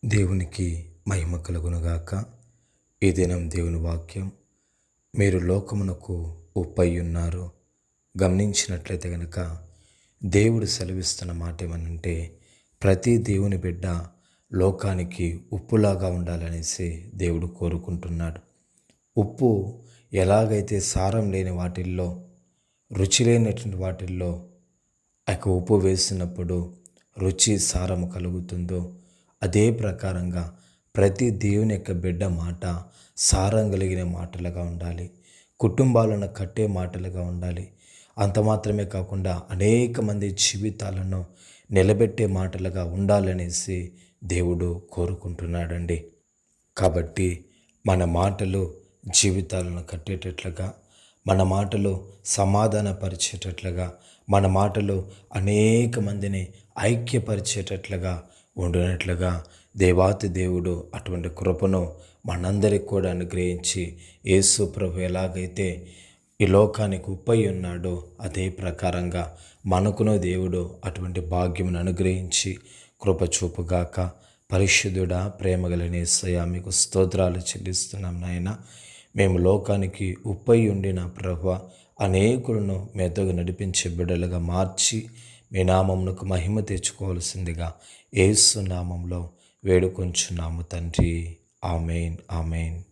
దేవునికి మహిమ కలుగునుగాక. ఈ దినం దేవుని వాక్యం, మీరు లోకమునకు ఉప్పై ఉన్నారు. గమనించినట్లయితే గనక దేవుడు సెలవిస్తున్న మాట ఏమనంటే, ప్రతి దేవుని బిడ్డ లోకానికి ఉప్పులాగా ఉండాలనేసి దేవుడు కోరుకుంటున్నాడు. ఉప్పు ఎలాగైతే సారం లేని వాటిల్లో, రుచి లేనటువంటి వాటిల్లో ఉప్పు వేసినప్పుడు రుచి సారము కలుగుతుందో, అదే ప్రకారంగా ప్రతి దేవుని యొక్క బిడ్డ మాట సారం కలిగిన మాటలుగా ఉండాలి. కుటుంబాలను కట్టే మాటలుగా ఉండాలి. అంత మాత్రమే కాకుండా అనేక మంది జీవితాలను నిలబెట్టే మాటలుగా ఉండాలనేసి దేవుడు కోరుకుంటున్నాడండి. కాబట్టి మన మాటలు జీవితాలను కట్టేటట్లుగా, మన మాటలు సమాధానపరిచేటట్లుగా, మన మాటలు అనేక మందిని ఐక్యపరిచేటట్లుగా ఉండినట్లుగా దేవాతి దేవుడు అటువంటి కృపను మనందరికి కూడా అనుగ్రహించి, యేసు ప్రభు ఎలాగైతే ఈ లోకానికి ఉప్పై ఉన్నాడో అదే ప్రకారంగా మనకును దేవుడు అటువంటి భాగ్యమును అనుగ్రహించి కృప చూపుగాక. పరిశుద్ధుడా, ప్రేమగల యేసయ్యా, మీకు స్తోత్రాలు చెల్లిస్తున్నాం నాయన. మేము లోకానికి ఉప్పై ఉండిన ప్రభువా, అనేకులను మెద్దకు నడిపించే బిడ్డలుగా మార్చి మీ నామమునకు మహిమ తెచ్చుకోవాల్సిందిగా యేసు నామంలో వేడుకొంచున్నాము తండ్రి. ఆమేన్, ఆమేన్.